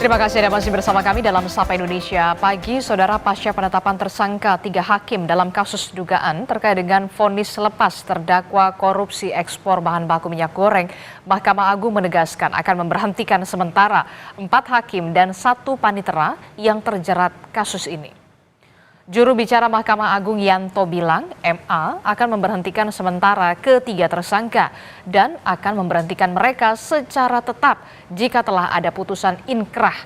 Terima kasih Anda masih bersama kami dalam Sapa Indonesia Pagi. Saudara, pasca penetapan tersangka 3 hakim dalam kasus dugaan terkait dengan vonis lepas terdakwa korupsi ekspor bahan baku minyak goreng, Mahkamah Agung menegaskan akan memberhentikan sementara 4 hakim dan 1 panitera yang terjerat kasus ini. Juru bicara Mahkamah Agung Yanto bilang MA akan memberhentikan sementara ketiga tersangka dan akan memberhentikan mereka secara tetap jika telah ada putusan inkrah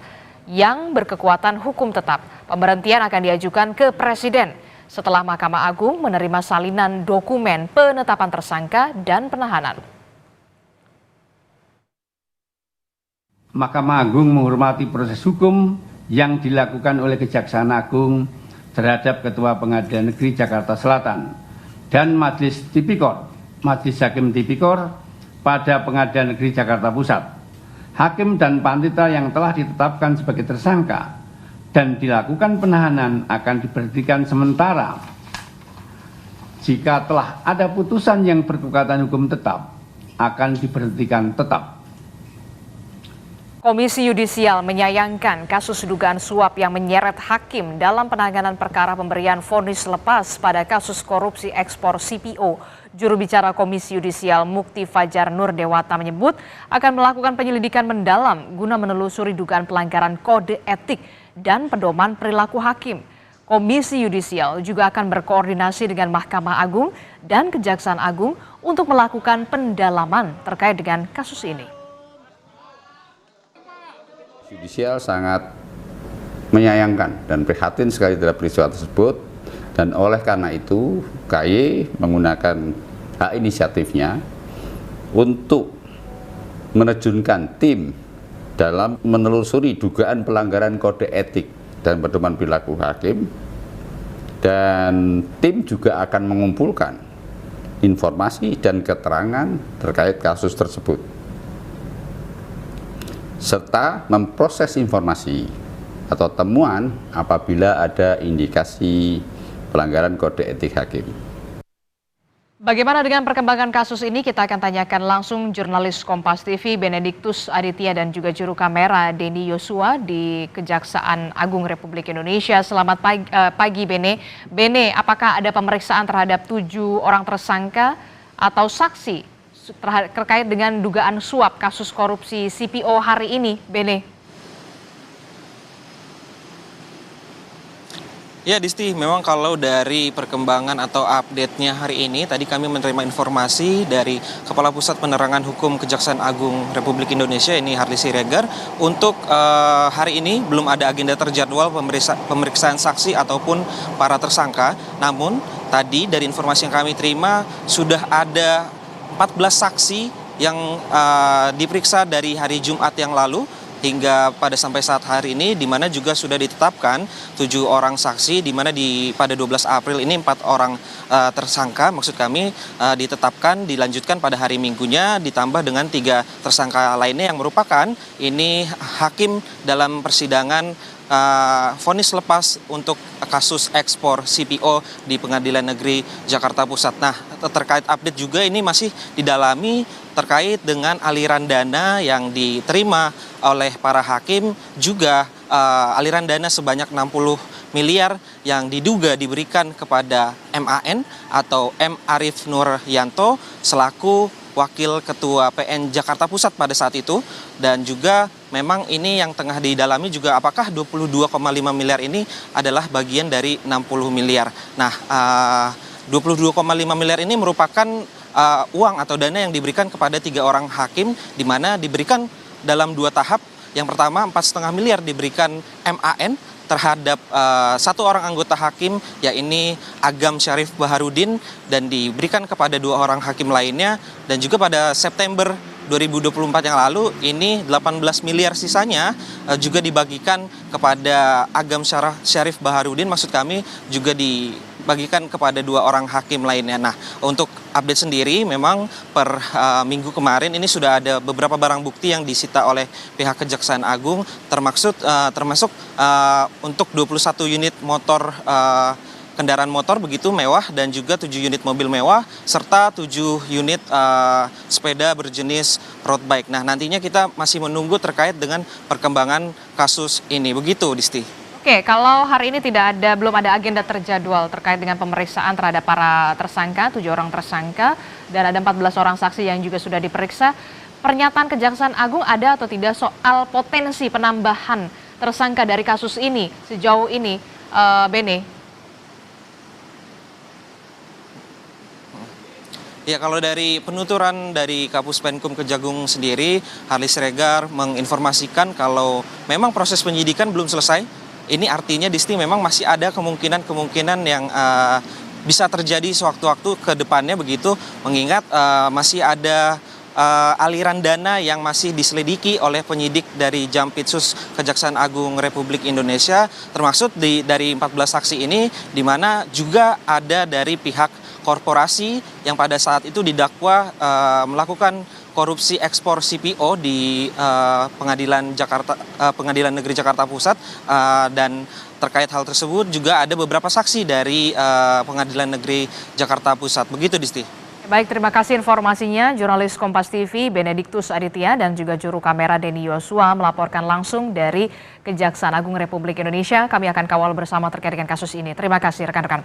yang berkekuatan hukum tetap. Pemberhentian akan diajukan ke Presiden setelah Mahkamah Agung menerima salinan dokumen penetapan tersangka dan penahanan. Mahkamah Agung menghormati proses hukum yang dilakukan oleh Kejaksaan Agung terhadap Ketua Pengadilan Negeri Jakarta Selatan dan Majelis Hakim Tipikor pada Pengadilan Negeri Jakarta Pusat. Hakim dan panitera yang telah ditetapkan sebagai tersangka dan dilakukan penahanan akan diberhentikan sementara jika telah ada putusan yang berkekuatan hukum tetap akan diberhentikan tetap. Komisi Yudisial menyayangkan kasus dugaan suap yang menyeret hakim dalam penanganan perkara pemberian vonis lepas pada kasus korupsi ekspor CPO. Juru bicara Komisi Yudisial Mukti Fajar Nur Dewata menyebut akan melakukan penyelidikan mendalam guna menelusuri dugaan pelanggaran kode etik dan pedoman perilaku hakim. Komisi Yudisial juga akan berkoordinasi dengan Mahkamah Agung dan Kejaksaan Agung untuk melakukan pendalaman terkait dengan kasus ini. Yudisial sangat menyayangkan dan prihatin sekali terhadap peristiwa tersebut, dan oleh karena itu KY menggunakan hak inisiatifnya untuk menerjunkan tim dalam menelusuri dugaan pelanggaran kode etik dan pedoman perilaku hakim, dan tim juga akan mengumpulkan informasi dan keterangan terkait kasus tersebut serta memproses informasi atau temuan apabila ada indikasi pelanggaran kode etik hakim. Bagaimana dengan perkembangan kasus ini? Kita akan tanyakan langsung jurnalis Kompas TV Benediktus Aditya dan juga juru kamera Denny Yosua di Kejaksaan Agung Republik Indonesia. Selamat pagi Bene. Bene, apakah ada pemeriksaan terhadap 7 orang tersangka atau saksi terkait dengan dugaan suap kasus korupsi CPO hari ini, Bene? Ya Disti, memang kalau dari perkembangan atau update-nya hari ini, tadi kami menerima informasi dari Kepala Pusat Penerangan Hukum Kejaksaan Agung Republik Indonesia, ini Harli Siregar, untuk hari ini belum ada agenda terjadwal pemeriksaan saksi ataupun para tersangka. Namun tadi dari informasi yang kami terima sudah ada 14 saksi yang diperiksa dari hari Jumat yang lalu hingga pada sampai saat hari ini, di mana juga sudah ditetapkan 7 orang saksi, di mana pada 12 April ini 4 orang tersangka, maksud kami ditetapkan, dilanjutkan pada hari Minggunya, ditambah dengan 3 tersangka lainnya yang merupakan ini hakim dalam persidangan vonis lepas untuk kasus ekspor CPO di Pengadilan Negeri Jakarta Pusat. Nah, terkait update juga ini masih didalami terkait dengan aliran dana yang diterima oleh para hakim, juga aliran dana sebanyak 60 miliar yang diduga diberikan kepada MAN atau M. Arief Nuryanto selaku Wakil Ketua PN Jakarta Pusat pada saat itu, dan juga memang ini yang tengah didalami juga apakah 22,5 miliar ini adalah bagian dari 60 miliar. Nah, 22,5 miliar ini merupakan uang atau dana yang diberikan kepada 3 orang hakim, di mana diberikan dalam 2 tahap. Yang pertama 4,5 miliar diberikan MAN terhadap 1 orang anggota hakim, yakni Agam Syarif Baharudin, dan diberikan kepada 2 orang hakim lainnya. Dan juga pada September 2024 yang lalu ini 18 miliar sisanya juga dibagikan kepada Agam Syarif Baharudin, maksud kami juga dibagikan kepada 2 orang hakim lainnya. Nah, untuk update sendiri memang per minggu kemarin ini sudah ada beberapa barang bukti yang disita oleh pihak Kejaksaan Agung, termasuk untuk 21 unit motor kendaraan motor begitu mewah dan juga 7 unit mobil mewah serta 7 unit sepeda berjenis road bike. Nah, nantinya kita masih menunggu terkait dengan perkembangan kasus ini. Begitu, Disti. Oke, kalau hari ini belum ada agenda terjadwal terkait dengan pemeriksaan terhadap para tersangka, 7 orang tersangka, dan ada 14 orang saksi yang juga sudah diperiksa. Pernyataan Kejaksaan Agung ada atau tidak soal potensi penambahan tersangka dari kasus ini sejauh ini, Bene? Ya, kalau dari penuturan dari Kapus Penkum Kejagung sendiri, Harly Siregar menginformasikan kalau memang proses penyidikan belum selesai. Ini artinya Disti memang masih ada kemungkinan yang bisa terjadi sewaktu-waktu ke depannya begitu, mengingat masih ada aliran dana yang masih diselidiki oleh penyidik dari Jampitsus Kejaksaan Agung Republik Indonesia, termasuk dari 14 saksi ini, di mana juga ada dari pihak korporasi yang pada saat itu didakwa melakukan korupsi ekspor CPO di Pengadilan Negeri Jakarta Pusat, dan terkait hal tersebut juga ada beberapa saksi dari Pengadilan Negeri Jakarta Pusat. Begitu, Disti. Baik, terima kasih informasinya. Jurnalis Kompas TV Benediktus Aditya dan juga juru kamera Denny Yosua melaporkan langsung dari Kejaksaan Agung Republik Indonesia. Kami akan kawal bersama terkait dengan kasus ini. Terima kasih rekan-rekan.